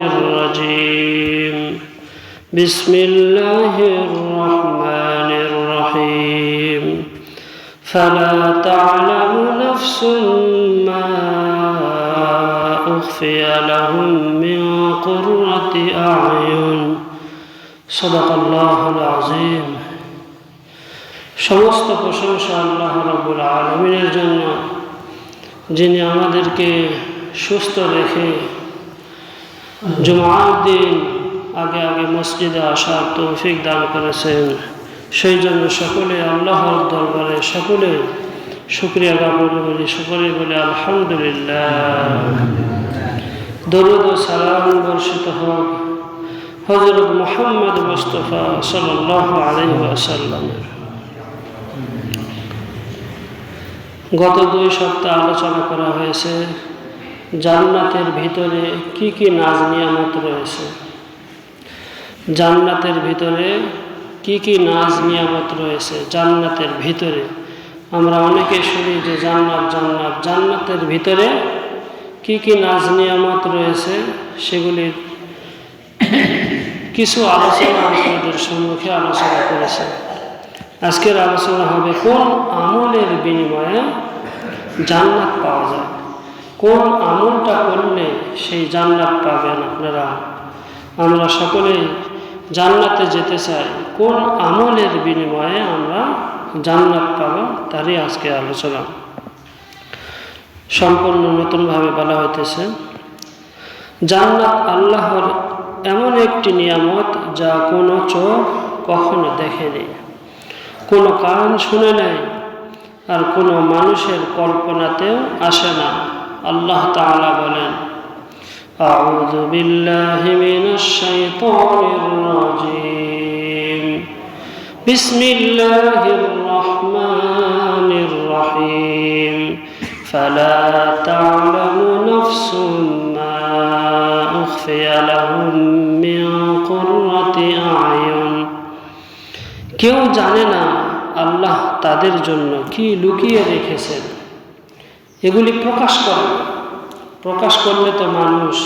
الرجيم بسم الله الرحمن الرحيم فلا تعلم نفس ما أخفي لهم من قرة أعين صدق الله العظيم। সমস্ত প্রশংসা আল্লাহ রাব্বুল আলামিনের জন্য, যিনি আমাদেরকে সুস্থ রেখে জুমার দিন আগে আগে মসজিদে আসার তৌফিক দান করেছেন। সেই জন্য সকলে আল্লাহর দরবারে সকলে শুকরিয়া জ্ঞাপন করি, সকলে বলে আলহামদুলিল্লাহ। দরুদ ও সালাম বর্ষিত হোক হযরত মুহাম্মদ মুস্তাফা সাল্লাল্লাহু আলাইহি ওয়াসাল্লামের। গত 2 সপ্তাহ আলোচনা করা হয়েছে জান্নাতের ভিতরে কি কি নাজ নিয়ামত রয়েছে। জান্নাতের ভিতরে কি কি নাজ নিয়ামত রয়েছে। জান্নাতের ভিতরে আমরা অনেকে শুনি যে জান্নাতের ভিতরে কি কি নাজ নিয়ামত রয়েছে, সেগুলির কিছু আলোচনা আপনাদের সম্মুখে আলোচনা করেছে। আজকের আলোচনা হবে কোন আমলের বিনিময়ে জান্নাত পাওয়া যায়, কোন আমলটা করলে সেই জান্নাত পাবেন আপনারা। আমরা সকলেই জান্নাতে যেতে চাই, কোন আমলের বিনিময়ে আমরা জান্নাত পাবো তারই আজকে আলোচনা। সম্পূর্ণ নতুনভাবে বলা হইতেছে জান্নাত আল্লাহর এমন একটি নিয়ামত যা কোনো চোখ কখনো দেখেনি, কোনো কান শুনে নেই, আর কোনো মানুষের কল্পনাতেও আসে না। আল্লাহ তাআলা বলেন, আউযু বিল্লাহি মিনাশ শাইতানির রাজীম বিসমিল্লাহির রহমানির রহিম ফালা তা'লামু নাফসুম মা উখফিয়া লাহুম মিন কুররাতি আ'য়ুন। কেউ জানে না আল্লাহ তাদের জন্য কি লুকিয়ে রেখেছেন। এগুলি প্রকাশ করলে তো মানুষ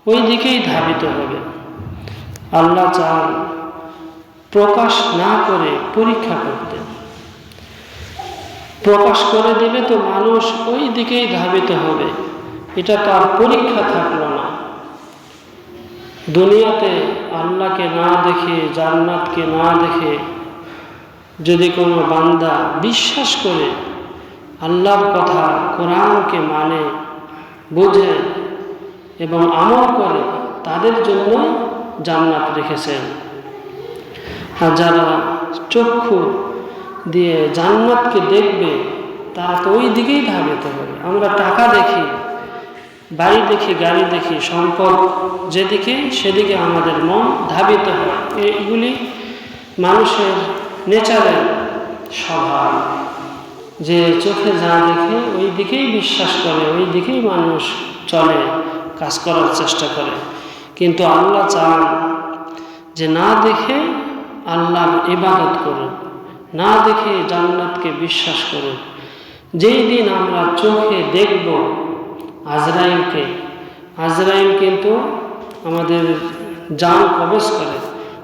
ওই দিকেই ধাবিত হবে। আল্লাহ চান প্রকাশ না করে পরীক্ষা করতে। প্রকাশ করে দিলে তো মানুষ ওই দিকেই ধাবিত হবে, এটা তো আর পরীক্ষা থাকলো না। দুনিয়াতে আল্লাহকে না দেখে, জান্নাতকে না দেখে যদি কোনো বান্দা বিশ্বাস করে, আল্লাহর কথা কোরআনকে মানে, বোঝে এবং আমল করে, তাদের জন্য জান্নাত রেখেছেন। আর যারা চক্ষু দিয়ে জান্নাতকে দেখবে তারা তো ওই দিকেই ধাবিত হবে। আমরা টাকা দেখি, বাড়ি দেখি, গাড়ি দেখি, সম্পদ যেদিকে সেদিকে আমাদের মন ধাবিত হয়। এইগুলি মানুষের নেচারের স্বভাব, যে চোখে যা দেখে ওই দিকেই বিশ্বাস করে, ওই দিকেই মানুষ চলে, কাজ করার চেষ্টা করে। কিন্তু আল্লাহ চান যে না দেখে আল্লাহর ইবাদত করুন, না দেখে জান্নাতকে বিশ্বাস করুন। যেই দিন আমরা চোখে দেখব আজরাইল কিন্তু আমাদের জান কবজ করে,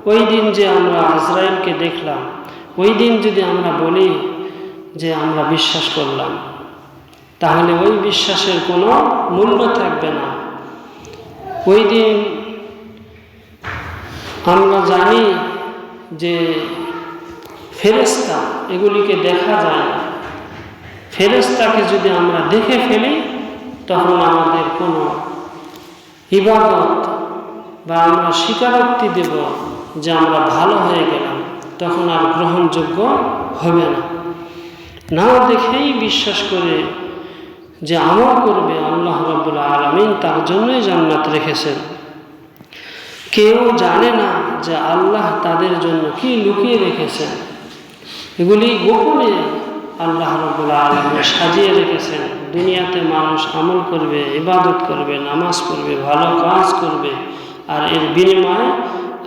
ওই দিন যে আমরা আজরাইলকে দেখলাম, ওই দিন যদি আমরা বলি যে আমরা বিশ্বাস করলাম, তাহলে ওই বিশ্বাসের কোনো মূল্য থাকবে না। ওই দিন আমরা জানি যে ফেরেশতা এগুলিকে দেখা যায় না। ফেরেশতাকে যদি আমরা দেখে ফেলি তখন আমাদের কোনো ইবাদত বা আমরা স্বীকারোক্তি দেব যে আমরা ভালো হয়ে গেলাম, তখন আর গ্রহণযোগ্য হবে না। না দেখেই বিশ্বাস করে যে আমল করবে, আল্লাহ রাব্বুল আলামিন তার জন্যই জান্নাত রেখেছেন। কেউ জানে না যে আল্লাহ তাদের জন্য কি লুকিয়ে রেখেছেন। এগুলি গোপনে আল্লাহ রাব্বুল আলামিন সাজিয়ে রেখেছেন। দুনিয়াতে মানুষ আমল করবে, ইবাদত করবে, নামাজ পড়বে, ভালো কাজ করবে, আর এর বিনিময়ে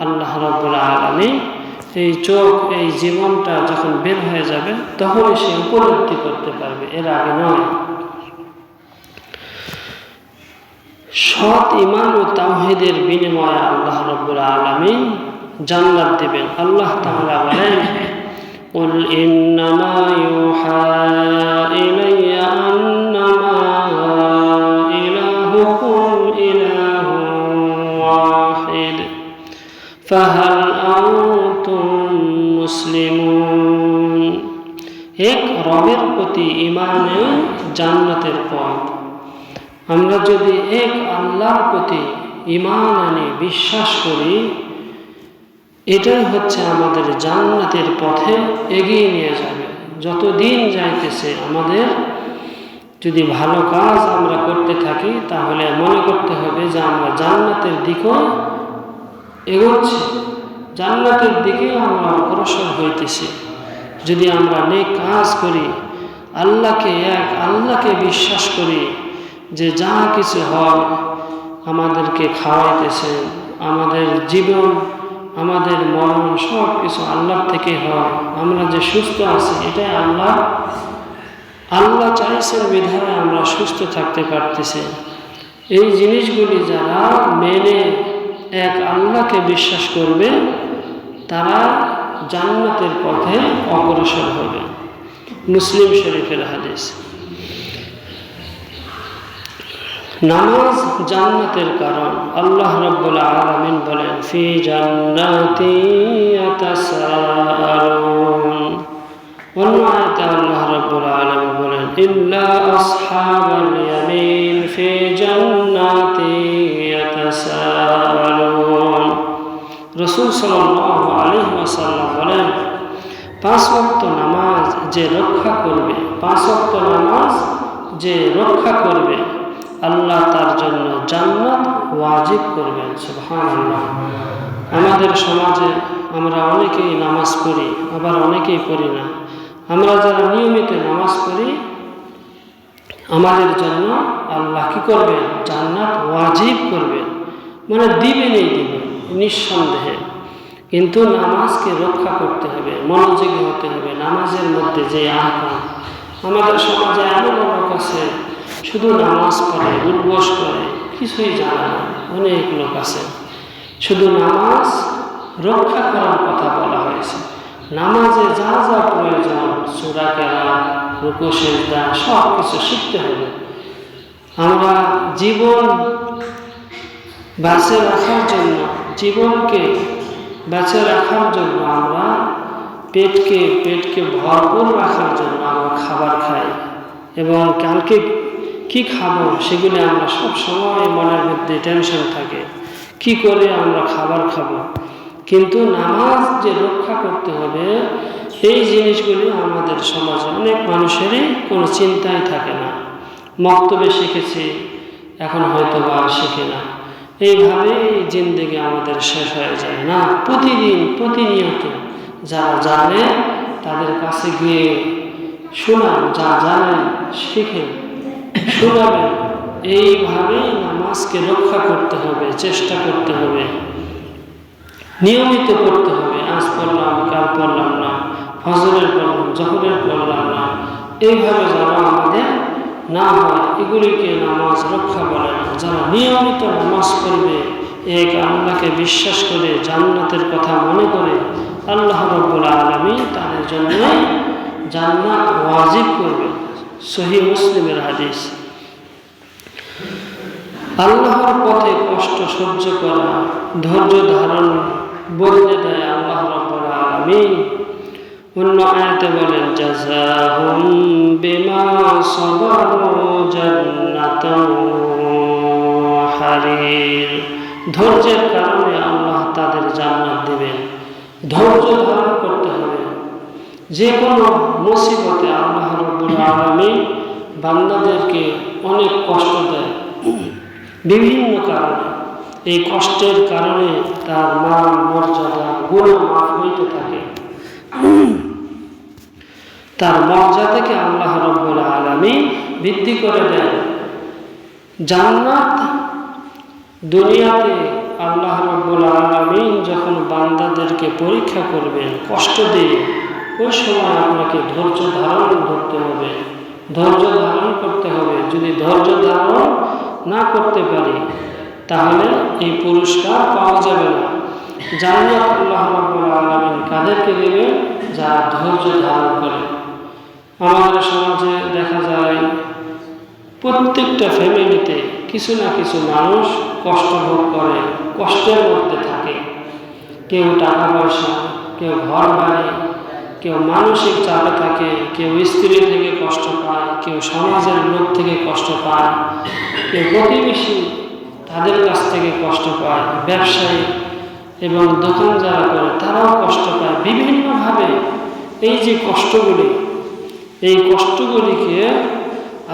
আল্লাহ রাব্বুল আলামিন এই চোখ, এই জীবনটা যখন বের হয়ে যাবে তখনই সে উপলব্ধি করতে পারবে, এর আগে নয়। সৎ ঈমান ও তাওহীদের বিনিময়ে আল্লাহ রাব্বুল আলামিন জান্নাত দিবেন। আল্লাহ তাআলা বলেন, কুল ইন্নামা ইউহা ইলাইয়া আন্নামা ইলাহুকুম ইলাহুন ওয়াহিদ ফাহাল আনতুম মুসলিমুন। এক রবের প্রতি ঈমানে জান্নাতের পথ। আমরা যদি এক আল্লাহর প্রতি ঈমান আনি, বিশ্বাস করি, এটাই হচ্ছে আমাদের জান্নাতের পথে এগিয়ে নিয়ে যাবে। যত দিন যাইতেছে আমাদের যদি ভালো কাজ আমরা করতে থাকি, তাহলে মনে করতে হবে যে আমরা জান্নাতের দিকেও এগোচ্ছি, জান্নাতের দিকে আমরা অগ্রসর হইতেছি। যদি আমরা নেক কাজ করি, আল্লাহকে বিশ্বাস করি যে যা কিছু হয় আমাদেরকে খাওয়াইতেছেন, আমাদের জীবন, আমাদের মরণ সব কিছু আল্লাহর থেকে হয়, আমরা যে সুস্থ আছি এটাই আল্লাহ চাইছেন বিধায় আমরা সুস্থ থাকতে পারতেছি। এই জিনিসগুলি যারা মেনে এক আল্লাহকে বিশ্বাস করবে তারা জান্নাতের পথে অগ্রসর হবে। মুসলিম শরীফের হাদিস। নামাজ জান্নাতের কারণ। আল্লাহ রাব্বুল আলামিন বলেন, ফি জান্নাতি ইয়াতাসাআলুন। অন্য আয়াতে আল্লাহ রাব্বুল আলামিন বলেন, ইল্লা আসহাবাল ইয়ামিন ফি জান্নাতি ইয়াতাসাআলুন। রাসূল সাল্লাল্লাহু আলাইহি ওয়াসাল্লাম বলেন, 5 ওয়াক্ত নামাজ যে রক্ষা করবে, 5 ওয়াক্ত নামাজ যে রক্ষা করবে, আল্লাহ তার জন্য জান্নাত ওয়াজিব করবেন। সুবহানাল্লাহ। আমাদের সমাজে আমরা অনেকেই নামাজ পড়ি, আবার অনেকেই পড়ি না। আমরা যারা নিয়মিত নামাজ পড়ি, আমাদের জন্য আল্লাহ কি করবেন? জান্নাত ওয়াজিব করবেন, মানে দিবেনই দিবেন নিঃসন্দেহে। কিন্তু নামাজকে রক্ষা করতে হবে, মনোযোগী হতে হবে। নামাজের মধ্যে যে আহ্বান, আমাদের সমাজে এমন লোক আছে শুধু নামাজ পড়ে, উদ্বোস করে, কিছুই জানে না। অনেক লোক আছে, শুধু নামাজ রক্ষা করার কথা বলা হয়েছে। নামাজে যা যা প্রয়োজন, সূরা কেরাত, রুকু সিজদা সব কিছু শিখতে হবে। আমরা জীবন বেঁচে রাখার জন্য, জীবনকে বেঁচে রাখার জন্য, আমরা পেটকে ভরপুর রাখার জন্য আমরা খাবার খাই, এবং কালকে কি খাবো সেগুলি আমরা সব সময় মনের মধ্যে টেনশন থাকে, কি করে আমরা খাবার খাবো। কিন্তু নামাজ যে রক্ষা করতে হবে, এই জিনিসগুলি আমাদের সমাজে অনেক মানুষেরই কোনো চিন্তাই থাকে না। মক্তবে শিখেছি, এখন হয়তো বা শিখে না। এইভাবেই জিন্দেগি আমাদের শেষ হয়ে যায় না। প্রতিনিয়ত যারা জানে তাদের কাছে গিয়ে শোনান, যা জানেন শিখেন, শোনাবেন। এইভাবেই নামাজকে রক্ষা করতে হবে, চেষ্টা করতে হবে, নিয়মিত করতে হবে। আজ পড়লাম, কাল পড়লাম না, ফজরের পড়লাম, জোহরের পড়লাম না, এইভাবে যারা আমাদের না হয়, এগুলিকে নামাজ রক্ষা বলে না। যারা নিয়মিত নামাজ পড়বে, এক আল্লাহকে বিশ্বাস করে, জান্নাতের কথা মনে করে, আল্লাহ রাব্বুল আলামিন তাদের জন্য জান্নাত ওয়াজিব করবে। সহিহ মুসলিমের হাদিস। আল্লাহর পথে কষ্ট সহ্য করা, ধৈর্য ধারণ বদলে দেয় আল্লাহ রাব্বুল আলামিন। অন্য আয়াতে বলেন, জাযাহুম বিমা সাবারু জান্নাতুন ওয়া হারির। ধৈর্যের কারণে আল্লাহ তাদের জান্নাত দিবেন। ধৈর্য ধারণ করতে হবে। যে কোনো মুসিবতে আল্লাহ রাব্বুল আলামিন বান্দাদেরকে অনেক কষ্ট দেয় বিভিন্ন কারণে। এই কষ্টের কারণে তার মান মর্যাদা গুনাহ মাফ হইতে থাকে। তার মর্যাদাকে আল্লাহ রাব্বুল আলামিন বৃদ্ধি করে দেন। জান্নাত দুনিয়াতে আল্লাহ রাব্বুল আলামিন যখন বান্দাদেরকে পরীক্ষা করবেন, কষ্ট দিয়ে, ওই সময় আপনাকে ধৈর্য ধারণ করতে হবে, ধৈর্য ধারণ করতে হবে। যদি ধৈর্য ধারণ না করতে পারি তাহলে এই পুরস্কার পাওয়া যাবে না। জান্নাত আল্লাহ রাব্বুল আলামিন কাদেরকে দেবে? যারা ধৈর্য ধারণ করে। আমাদের সমাজে দেখা যায় প্রত্যেকটা ফ্যামিলিতে কিছু না কিছু মানুষ কষ্ট ভোগ করে, কষ্টের মধ্যে থাকে। কেউ টাকা পয়সা, কেউ ঘর বাড়ি, কেউ মানসিক চাপে থাকে, কেউ স্ত্রী থেকে কষ্ট পায়, কেউ সমাজের লোক থেকে কষ্ট পায়, কেউ প্রতিবেশী তাদের কাছ থেকে কষ্ট পায়, ব্যবসায়ী এবং দোকান যারা করে তারাও কষ্ট পায় বিভিন্নভাবে। এই যে কষ্টগুলি, এই কষ্টগুলিকে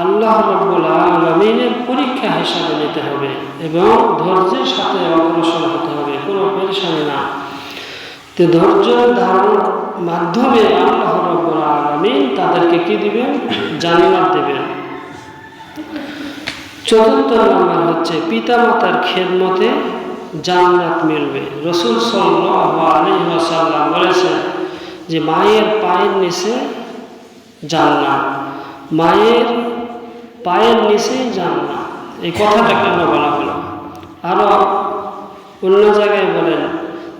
আল্লাহ রাব্বুল আলামিনের পরীক্ষা হিসাবে নিতে হবে এবং ধৈর্যের সাথে অগ্রসর হতে হবে, কোনো পেরেশানি না। তো ধৈর্য ধারণের মাধ্যমে আল্লাহ রাব্বুল আলামিন তাদেরকে কি দিবেন? জান্নাত দেবেন। চতুর্থ নম্বর হচ্ছে পিতামাতার খেদমতে জান্নাত মিলবে। রাসূল সাল্লাল্লাহু আলাইহি ওয়াসাল্লাম বলেছেন যে মায়ের পায়ের নিচে জান্নাত, মায়ের পায়ের নিচেই জান্নাত। এই কথাটা কেন বলা হলো? আরও অন্য জায়গায় বলেন,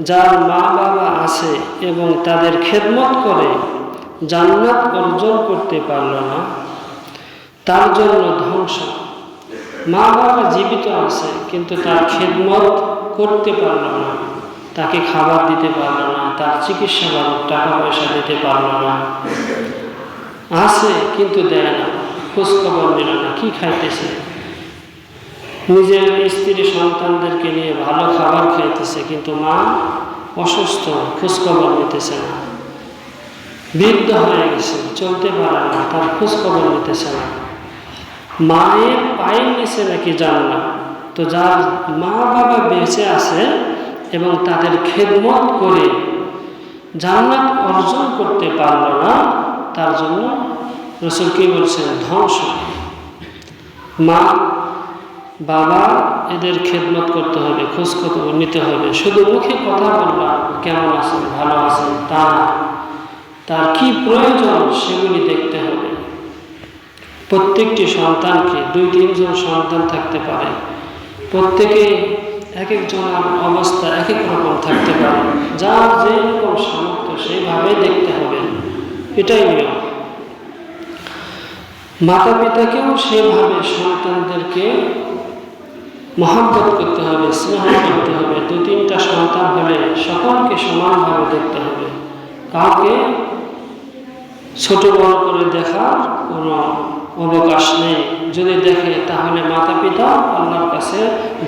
যার মা বাবা আছে এবং তাদের খেদমত করে জান্নাত অর্জন করতে পারল না, তার জন্য ধ্বংস। মা বাবা জীবিত আছে কিন্তু তার খেদমত করতে পারল না, তাকে খাবার দিতে পারল না, তার চিকিৎসা বাবদ টাকা পয়সা দিতে পারল না, আছে কিন্তু দেয় না, খোঁজখবর নিল না, কি খাইতেছে, নিজের স্ত্রী সন্তানদেরকে নিয়ে ভালো খাবার খাইতেছে কিন্তু মা অসুস্থ, খোঁজখবর নিতেছে না, বৃদ্ধ হয়ে গেছে, চলতে পারে না, তার খোঁজখবর নিতেছে না। মায়ের পায়ের নিচে নাকি জান্নাত। তো যার মা বাবা বেঁচে আছে এবং তাদের খেদমত করে জান্নাত অর্জন করতে পারল না, তার জন্য রাসূল কি বলছেন? ধ্বংস। মা বাবা এদের খেদমত করতে হবে, খোঁজখবর নিতে হবে। শুধু মুখে কথা বললাম কেমন আছেন, ভালো আছেন তা না, তার কি প্রয়োজন সেগুলি দেখতে হবে। প্রত্যেকটি সন্তানকে 2-3 জন সন্তান থাকতে পারে, প্রত্যেকে এক একজনের অবস্থা এক এক রকম থাকতে পারে, যার যেরকম সামর্থ্য সেইভাবে দেখতে হবে, এটাই নিয়ম। মাতা পিতাকেও সেভাবে সন্তানদেরকে মহব্বত করতে হবে, স্নেহ করতে হবে। 2-3টা সন্তান হলে সকলকে সমানভাবে দেখতে হবে, কাউকে ছোট বড় করে দেখার কোনো অবকাশ নেই। যদি দেখে তাহলে মাতা পিতা আল্লাহর কাছে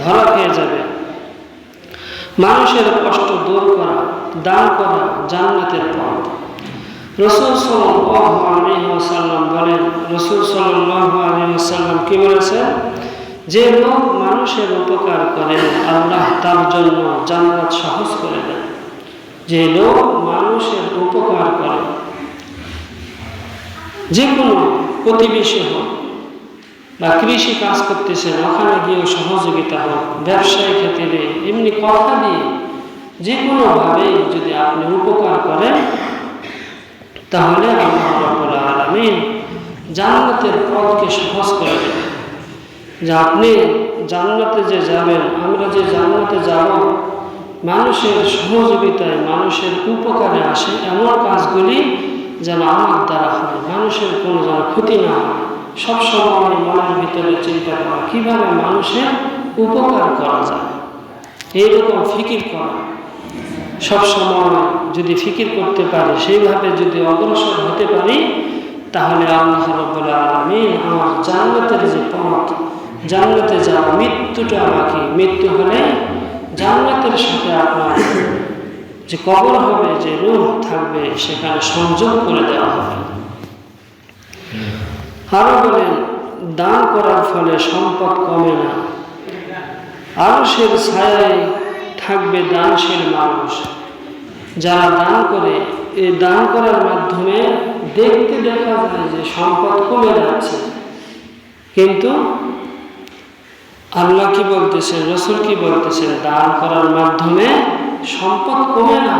ধরা খেয়ে যাবে। মানুষের কষ্ট দূর করা, দান করা জান্নাতের পথ। রাসূল সাল্লাল্লাহু আলাইহি ওয়াসাল্লাম বলেন, রাসূল সাল্লাল্লাহু আলাইহি ওয়াসাল্লাম কি বলেছেন? যে লোক মানুষের উপকার করে আল্লাহ তার জন্য জান্নাত সহজ করে দেন। যে লোক মানুষের উপকার করে, যে কোনো প্রতিবেশী হোক বা কৃষি কাজ করতেছেন ওখানে গিয়েও সহযোগিতা হোক, ব্যবসায়ী ক্ষেত্রে এমনি কথা দিয়ে যে কোনোভাবে যদি আপনি উপকার করেন তাহলে আল্লাহ রাব্বুল আলামিন জান্নাতের পথকে সহজ করে দেবেন। যে আপনি জান্নাতে যে যাবেন, আমরা যে জান্নাতে যাব, মানুষের সহযোগিতায় মানুষের উপকারে আসে এমন কাজগুলি যেন আমার দ্বারা হয়, মানুষের কোনো যেন ক্ষতি না হয়। সবসময় মনের ভিতরে চিন্তা করা কীভাবে মানুষের উপকার করা যায়, এইরকম ফিকির করা। সবসময় যদি ফিকির করতে পারি, সেইভাবে যদি অগ্রসর হতে পারি, তাহলে আল্লাহ রাব্বুল আলামিন আমার জান্নাতের যে পথ, জান্নাতে যাওয়া, মৃত্যুটা বাকি, মৃত্যু হলে জান্নাতের সাথে আপনার যে কবর হবে, যে রূহ থাকবে, সেখানে সংযোগ করে দেওয়া হবে। আরো বলেন, দান করার ফলে সম্পদ কমে না, আরশের ছায়ায় থাকবে দানশীল মানুষ। যারা দান করে, এই দান করার মাধ্যমে দেখতে দেখা যায় যে সম্পদ কমে যাচ্ছে, কিন্তু আল্লাহ কি বলতেছেন, রাসূল কি বলতেছেন? দান করার মাধ্যমে সম্পদ কমে না,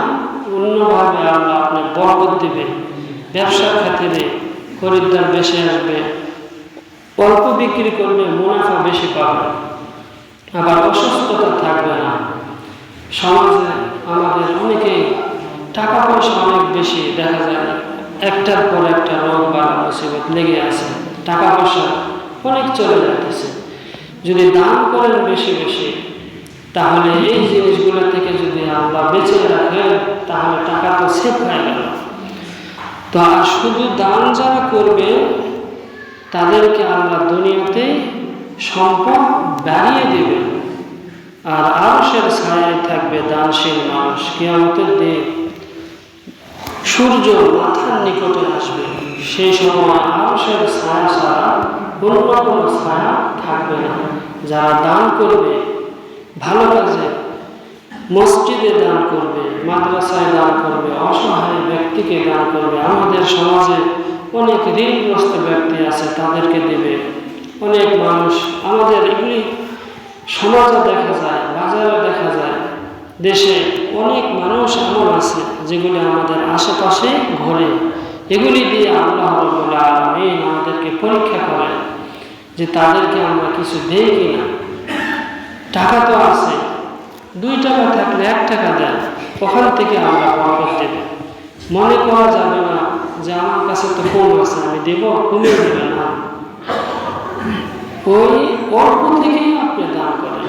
অন্যভাবে আল্লাহ আপনার বরকত দিবে। ব্যবসার ক্ষেত্রে খরিদ্দার বেশি আসবে, অল্প বিক্রি করলে মুনাফা বেশি পাবে, আবার অসুস্থতা থাকবে না। সমাজে আমাদের অনেকেই টাকা পয়সা অনেক বেশি, দেখা যায় একটার পর একটা রোগ বা মুসিবত লেগে আছে, টাকা পয়সা অনেক চলে যাচ্ছে। যদি দান করেন বেশি বেশি, তাহলে এই জিনিসগুলো থেকে যদি আল্লাহ বেঁচে রাখেন, তাহলে টাকা তো সেফ হয়ে গেল। তো আর শুধু দান যারা করবে তাদেরকে আল্লাহ দুনিয়াতে সম্পদ বাড়িয়ে দেবে, আর আরশের ছায়ায় থাকবে দানশীল মানুষ। কিয়ামতের দিন সূর্য মাথার নিকটে আসবে, সেই সময় আরশের ছায়া ছাড়া অন্য কোনো ছায়া থাকবে না। যারা দান করবে ভালো কাজে, মসজিদে দান করবে, মাদ্রাসায় দান করবে, অসহায় ব্যক্তিকে দান করবে, আমাদের সমাজে অনেক ঋণগ্রস্ত ব্যক্তি আছে তাদেরকে দেবে। অনেক মানুষ আমাদের এগুলি সমাজে দেখা যায়, বাজারে দেখা যায়, দেশে অনেক মানুষ এমন আছে যেগুলি আমাদের আশেপাশে ঘোরে। এগুলি দিয়ে আল্লাহ রাব্বুল আলামিন আমাদেরকে পরীক্ষা করে যে তাদেরকে আমরা কিছু দেই কিনা। টাকা তো আছে, 2 টাকা থাকলে 1 টাকা দেন, ওখান থেকে আমরা বরকত দেব। মনে করা যাবে না যে আমার কাছে তো কম আছে, আমি দেব, কমিয়ে দেবে না। ওই অল্প থেকেই আপনি দান করেন,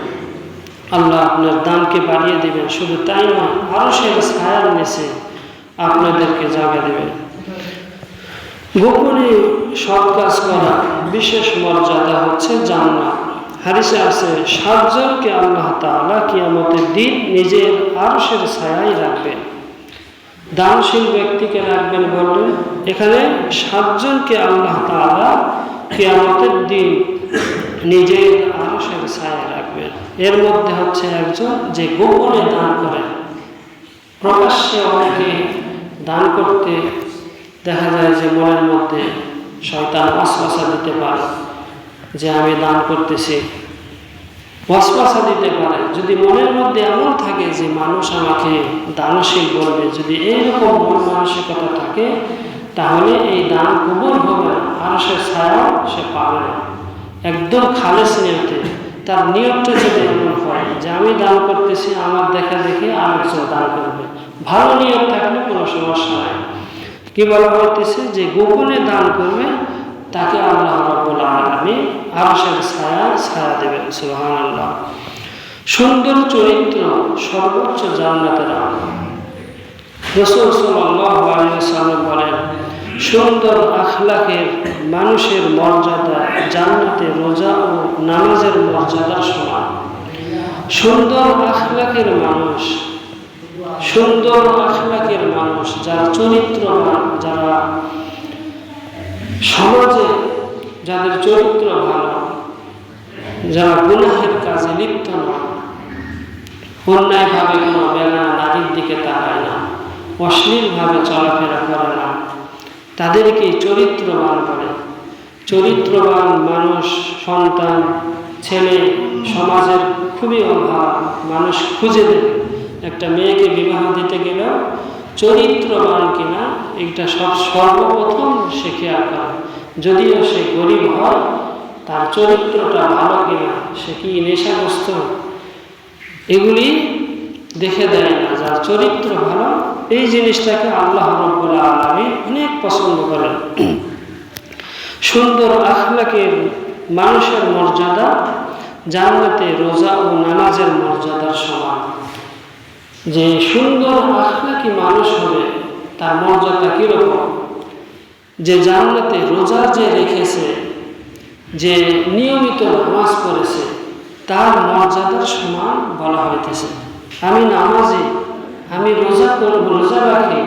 আল্লাহ আপনার দানকে বাড়িয়ে দেবেন। শুধু তাই নয়, আরশের ছায়ার নিচে আপনাদেরকে জায়গা দেবেন। গোপনে সৎ কাজ করা বিশেষ মর্যাদা হচ্ছে জান্নাত। হাদিসে আছে 7 জনকে আল্লাহ তাআলা কিয়ামতের দিন নিজের আরশের ছায়ায় রাখবেন। দানশীল ব্যক্তিকে রাখবেন বললেন, এখানে 7 জনকে আল্লাহ তাআলা কিয়ামতের দিন নিজের আরশের ছায়ায় রাখবেন। এর মধ্যে হচ্ছে একজন যে গোপনে দান করে। প্রকাশ্যে অনেকে দান করতে দেখা যায় যে মনের মধ্যে শয়তান ওয়াসওয়াসা দিতে পারে যে আমি দান করতেছি, ওয়াসওয়াসা দিতে পারে। যদি মনের মধ্যে এমন থাকে যে মানুষ আমাকে দানশীল বলবে, যদি এইরকম মন মানসিকতা থাকে, তাহলে এই দান কবুল হবে না, আরশের ছায়া সে পাবে না। একদম খালেস নিয়তে, তার নিয়তটা যদি এমন হয় যে আমি দান করতেছি, আমার দেখা দেখে আরেকজন দান করবে, ভালো নিয়ত থাকলে কোনো সমস্যা নাই। কি বলা হইতেছে যে গোপনে দান করবে তাকে আল্লাহ রাব্বুল আলামিন আরশের ছায়া দেবেন। সুবহানাল্লাহ। সুন্দর চরিত্র সর্বোচ্চ জান্নাতের আমল। রাসূল সাল্লাল্লাহু আলাইহি ওয়াসাল্লাম বলেন, সুন্দর আখলাকের মানুষের মর্যাদা জান্নাতে রোজা ও নামাজের মর্যাদার সমান। সুন্দর আখলাকের মানুষ, সুন্দর আখলাকের মানুষ, যারা চরিত্রবান, যারা সমাজে যাদের চরিত্র ভালো, যারা গুনাহের কাজে লিপ্ত নয়, অন্যায়ভাবে কোনো বেগানা নারীর দিকে তাকায় না, অশ্লীলভাবে চলাফেরা করে না, তাদেরকে চরিত্রবান বলে। চরিত্রবান মানুষ, সন্তান, ছেলে সমাজের খুবই অভাব, মানুষ খুঁজে দেবে। একটা মেয়েকে বিবাহ দিতে গেলেও চরিত্রবান কিনা এটা সর্বপ্রথম সে খেয়াল করে। যদিও সে গরিব হয়, তার চরিত্রটা ভালো কিনা, সে কি নেশাগ্রস্ত, এগুলি দেখে দেয় না। যার চরিত্র ভালো, এই জিনিসটাকে আল্লাহ রাব্বুল আলামিন অনেক পছন্দ করেন। সুন্দর আখলাকের মানুষের মর্যাদা জান্নাতে রোজা ও নামাজের মর্যাদার সমান। যে সুন্দর আখলাকি মানুষ হবে তার মর্যাদা কিরকম? যে জান্নাতে রোজা যে রেখেছে, যে নিয়মিত নামাজ পড়েছে, তার মর্যাদার সমান বলা হইতেছে। আমি নামাজি, আমি রোজা করব, রোজা রাখি,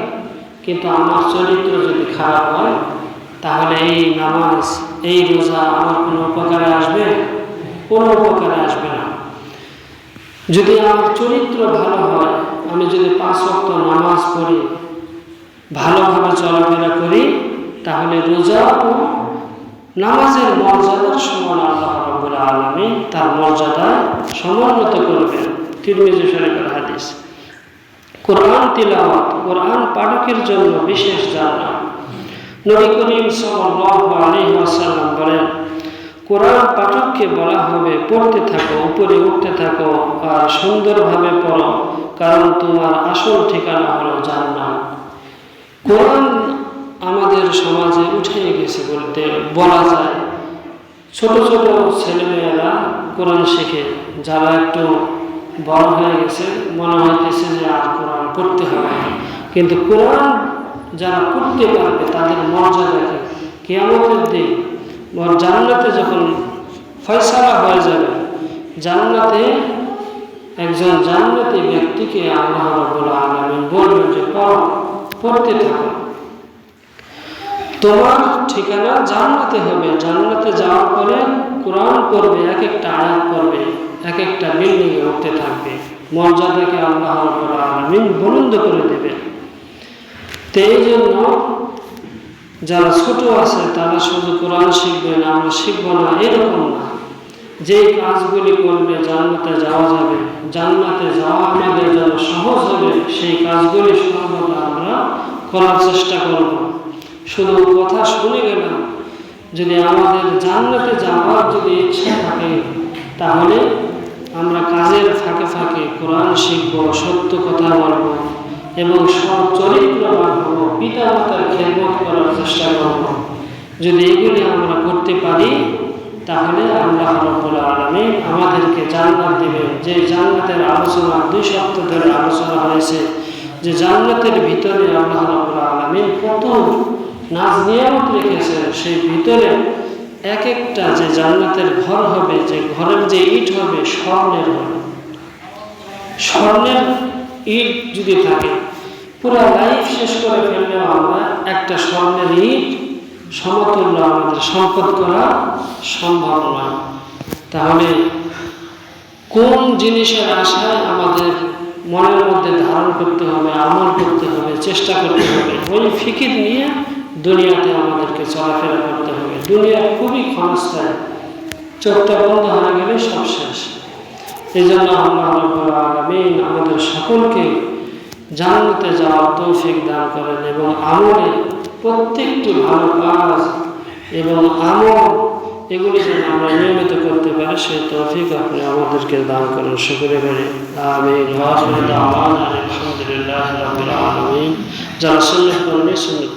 কিন্তু আমার চরিত্র যদি খারাপ হয়, তাহলে এই নামাজ, এই রোজা আমার কোনো উপকারে আসবে? কোনো উপকারে আসবে না। যদি আমার চরিত্র ভালো হয়, আমি যদি 5 ওয়াক্ত নামাজ পড়ি, ভালোভাবে চলাফেরা করি, তাহলে রোজা ও নামাজের মর্যাদার সমান আল্লাহ রাব্বুল আলামিন তার মর্যাদা সমুন্নত করবেন। তিরমিজি শরীফের হাদিস। কোরআন তিলাওয়াত, কোরআন পাঠকের জন্য বিশেষ জান্নাত। নবী করিম সাল্লাল্লাহু আলাইহি ওয়াসাল্লাম বলেন, কোরআন পাঠককে বলা হবে পড়তে থাকো, উপরে উঠতে থাকো আর সুন্দরভাবে পড়ো, কারণ তোমার আসল ঠিকানা হলো জান্নাত। কোরআন আমাদের সমাজে উঠে গেছে বলতে বলা যায়। ছোট ছোট ছেলেমেয়েরা কোরআন শেখে, যারা একটু বড় হয়ে গেছে মনে হইতেছে যে আর কোরআন পড়তে হবে না। কিন্তু কোরআন যারা পড়তে পারবে তাদের মর্যাদাকে কিয়ামতের দিন জান্নাতে যখন ফয়সালা হয়ে যাবে, জান্নাতে একজন জান্নাতি ব্যক্তিকে আল্লাহ রাব্বুল আলামিন বলবেন যে পড়তে থাকো, তোমার ঠিকানা জান্নাতে হবে। জান্নাতে যাওয়ার পরে কোরআন পড়বে, এক একটা আয়াত পড়বে, এক একটা বিল্ডিংয়ে উঠতে থাকবে, মর্যাদাকে আল্লাহ রাব্বুল আলামিন বুলন্দ করে দেবেন। তো এই জন্য যারা ছোট আছে তারা শুধু কোরআন শিখবে না, আমরা শিখবো না এরকম না। যেই কাজগুলি করলে জান্নাতে যাওয়া যাবে, জান্নাতে যাওয়া আমাদের জন্য সহজ হবে, সেই কাজগুলি সর্বদা আমরা করার চেষ্টা করব। শুধু কথা শুনে গেলাম, যদি আমাদের জান্নাতে যাওয়ার যদি ইচ্ছা থাকে তাহলে আমরা কাজের ফাঁকে ফাঁকে কোরআন শিখব, সত্য কথা বলব এবং সব চরিত্রবান হব, পিতা মাতার খেদমত করার চেষ্টা করব। যদি এগুলি আমরা করতে পারি তাহলে আল্লাহ রাব্বুল আলামিন আমাদেরকে জান্নাত দেবেন। যে জান্নাতের আলোচনা 2 সপ্তাহ ধরে আলোচনা হয়েছে, যে জান্নাতের ভিতরে আল্লাহ রাব্বুল আলামিন কত নাজ নিয়ামত রেখেছে, সেই ভিতরে এক একটা যে জান্নাতের ঘর হবে, যে ঘরের যে ইট হবে স্বর্ণের হবে। স্বর্ণের ইট যদি থাকে, পুরো লাইফ শেষ করে ফেললেও আমরা একটা স্বর্ণের ইট সমতুল্য আমাদের সম্পদ করা সম্ভব নয়। তাহলে কোন জিনিসের আশায় আমাদের মনের মধ্যে ধারণ করতে হবে, আমল করতে হবে, চেষ্টা করতে হবে, ওই ফিকির নিয়ে দুনিয়াতে আমাদেরকে চলাফেরা করতে হবে। দুনিয়া খুবই ক্ষণস্থায়ী, চোখটা বন্ধ হয়ে গেলে সব শেষ। এই জন্য আল্লাহ রাব্বুল আলামিন আমাদের সকলকে জান্নাতে যাওয়ার তৌফিক দান করেন এবং আমলে প্রত্যেকটি ভালো কাজ এবং আমল এগুলি যেন আমরা নিয়মিত করতে পারি, সেই তৌফিক আপনি আমাদেরকে দান করেন। শুকরিয়া করি, আমিন। ওয়া আখিরু দাওয়ানা আলহামদুলিল্লাহি রাব্বিল আলামিন। যারা সুন্নাত পড়েন সুন্নাত